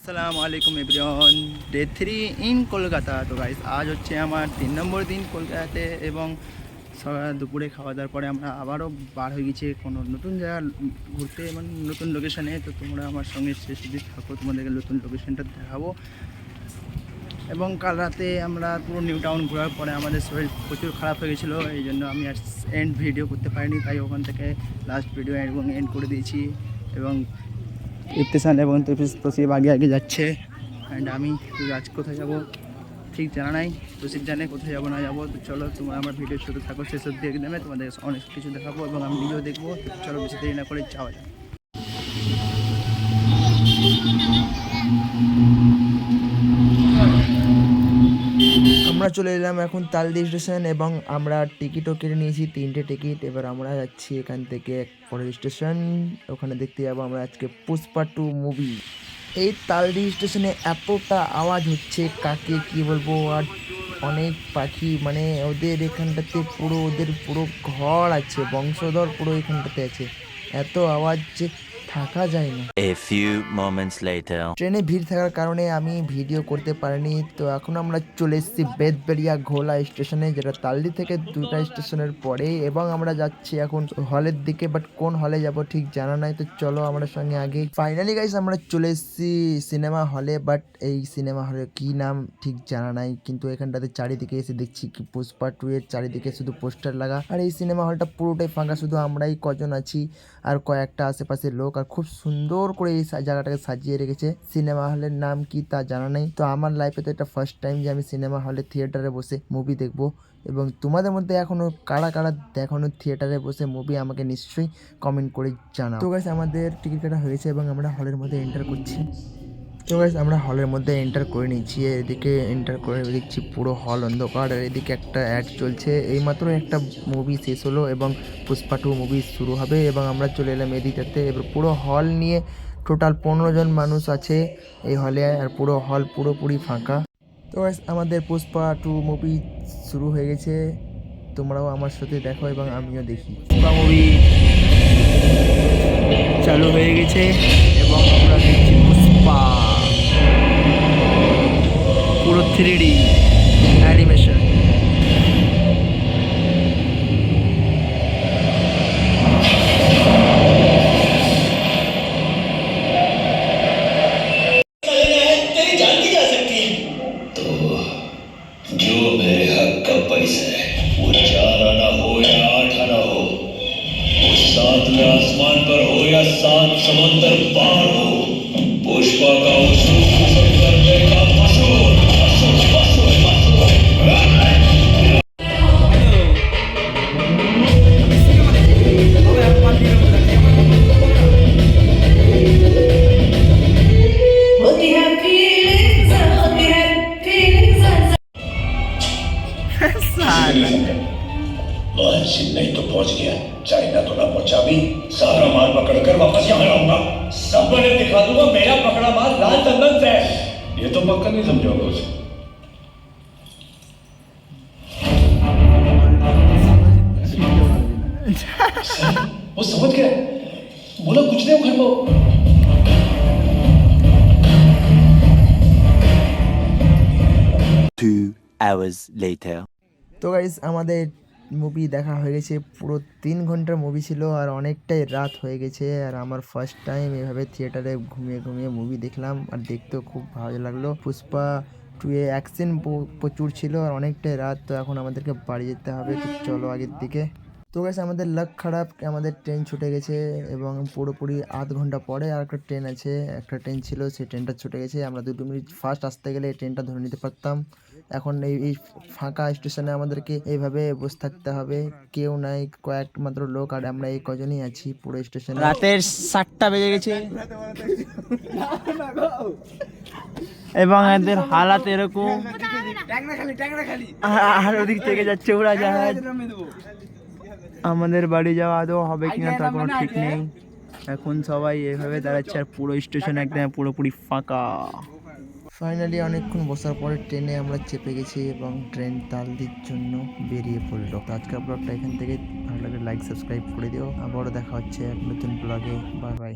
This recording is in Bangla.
আসসালামু আলাইকুম এভরিওয়ান। Day 3 in Kolkata. তো গাইস, আজ হচ্ছে আমার 3 নম্বর দিন কলকাতাতে এবং দুপুরে খাওয়া দাওয়ার পরে আমরা আবারও বার হয়ে গেছি কোনো নতুন জায়গা ঘুরতে, মানে নতুন লোকেশানে। তো তোমরা আমার সঙ্গে শেষ অবধি থাকো, তোমাদেরকে নতুন লোকেশানটা দেখাবো। এবং কাল রাতে আমরা পুরো নিউ টাউন ঘোরার পরে আমাদের শরীর প্রচুর খারাপ হয়ে গেছিলো, এই জন্য আমি আর এন্ড ভিডিও করতে পারিনি, তাই ওখান থেকে লাস্ট ভিডিও এবং এন্ড করে দিয়েছি। এবং ইফতেসান এবং তসিফ আগে আগে যাচ্ছে, অ্যান্ড আমি আজ কোথায় যাব ঠিক জানা নাই। তসিফ জানে কোথায় যাবো না যাবো। তো চলো, তোমরা আমার ভিডিওর সাথে থাকো, শেষ অবধি একদমে তোমাদের অনেক কিছু দেখাবো এবং আমি নিজেও দেখবো। তো চলো, বেশি দেরি না করে যাওয়া যায়। আমরা চলে এলাম এখন তালদি স্টেশন এবং আমরা টিকিটও কেটে নিয়েছি, 3টে টিকিট। এবার আমরা যাচ্ছি এখান থেকে পরের স্টেশন, ওখানে দেখতে যাবো আমরা আজকে পুষ্পা 2 মুভি। এই তালদি স্টেশনে এতটা আওয়াজ হচ্ছে, কাকে কি বলবো। আর অনেক পাখি, মানে ওদের এখানটাতে পুরো ওদের পুরো ঘর আছে, বংশধর পুরো এখানটাতে আছে। এত আওয়াজ যে থাকা যায় না। A few moments later. ট্রেনে ভিড় থাকার কারণে আমি ভিডিও করতে পারিনি। তো এখন আমরা চলে এসেছি বেদবেরিয়া ঘোলা স্টেশনে, যেটা তালদি থেকে 2টা স্টেশনের পরে, এবং আমরা যাচ্ছি এখন হলের দিকে। বাট কোন হলে যাব ঠিক জানা নাই, তো চলো আমার সঙ্গে আগে। ফাইনালি গাইস, আমরা চলে এসেছি সিনেমা হলে, বাট এই সিনেমা হলের কি নাম ঠিক জানা নাই। কিন্তু এখানটাতে চারিদিকে এসে দেখছি কি পুষ্পা 2 এর চারিদিকে শুধু পোস্টার লাগা, আর এই সিনেমা হলটা পুরোটাই ফাঁকা, শুধু আমরাই কজন আছি আর কয়েকটা আশেপাশের লোক। আর খুব সুন্দর করে এই জায়গাটাকে সাজিয়ে রেখেছে। সিনেমা হলের নাম কি তা জানা নেই। তো আমার লাইফে তো এটা ফার্স্ট টাইম যে আমি সিনেমা হলে থিয়েটারে বসে মুভি দেখবো। এবং তোমাদের মধ্যে এখনো কারা কারা দেখানো থিয়েটারে বসে মুভি, আমাকে নিশ্চয়ই কমেন্ট করে জানাও। তো গাইস, আমাদের টিকিট কাটা হয়েছে এবং আমরা হলের মধ্যে এন্টার করছি। তো গাইস, আমরা হলের মধ্যে এন্টার করে নিচ্ছি। এদিকে এন্টার করে দেখছি পুরো হল অন্ধকার, আর এদিকে একটা অ্যাড চলছে। এইমাত্র একটা মুভি শেষ হলো এবং পুষ্পা 2 মুভি শুরু হবে, এবং আমরা চলে এলাম এদিকটাতে। এবার পুরো হল নিয়ে টোটাল 15 জন মানুষ আছে এই হলে, আর পুরো হল পুরোপুরি ফাঁকা। তো গাইস, আমাদের পুষ্পা 2 মুভি শুরু হয়ে গেছে। তোমরাও আমার সাথে দেখো এবং আমিও দেখি। পুষ্পা মুভি চালু হয়ে গেছে এবং আমরা দেখছি পুষ্পা পুরো 3D অ্যানিমেশন। जो मेरे हक का पैसा है वो 4 आना हो या 8 आना हो, वो 7वें आसमान पर हो या 7 समंदर पार हो, पुष्पा का उसूल करने का मशहूर मशहूर मशहूर मशहूर। आज चेन्नई तो पहुंच गया, चाइना तो ना पहुंचा भी, सारा माल पकड़कर वापस यहाँ आऊंगा, सब बने दिखा दूंगा मेरा पकड़ा माल लाल चंदन से। ये तो पक्का नहीं समझोगे उसे। वो समझ गया, बोला कुछ नहीं घर को। 2 hours later. তো গাইস, আমাদের মুভি দেখা হয়ে গেছে, পুরো 3 ঘন্টার মুভি ছিল, আর অনেকটাই রাত হয়ে গেছে। আর আমার ফার্স্ট টাইম এভাবে থিয়েটারে ঘুমিয়ে ঘুমিয়ে মুভি দেখলাম, আর দেখতেও খুব ভালো লাগলো। পুষ্পা 2 এ অ্যাকশন প্রচুর ছিল, আর অনেকটাই রাত। তো এখন আমাদেরকে বাড়ি যেতে হবে, তো চলো আগের দিকে। তো গাইস, আমাদের লাক খারাপ, আমাদের ট্রেন ছুটে গেছে এবং পুরোপুরি আধ ঘন্টা পরে আর একটা ট্রেন আছে। একটা ট্রেন ছিল, সেই ট্রেনটা ছুটে গেছে। আমরা 2 মিনিট ফার্স্ট আসতে গেলে এই ট্রেনটা ধরে নিতে পারতাম। এখন এই ফাঁকা স্টেশনে আমাদেরকে এইভাবে বসে থাকতে হবে, কেউ নাই, কয়েক মাত্র লোক, আর আমরা এই কজনই আছি পুরো স্টেশনে। রাতের 7টা বেজে গেছে এবং এদের হালাত এরকম। আর ওদিক থেকে যাচ্ছে ওরা জাহাজ। আমাদের বাড়ি যাওয়া আদৌ হবে কিনা তার কোনো ঠিক নেই। এখন সবাই এভাবে দাঁড়াচ্ছে, আর পুরো স্টেশন একদম পুরোপুরি ফাঁকা। ফাইনালি অনেকক্ষণ বসার পরে ট্রেনে আমরা চেপে গেছি এবং ট্রেন তালদির জন্য বেরিয়ে পড়লো। আজকের ব্লগটা এখান থেকে ভালো লাগে লাইক সাবস্ক্রাইব করে দিও। আবারও দেখা হচ্ছে এক নতুন ব্লগে। Bye bye.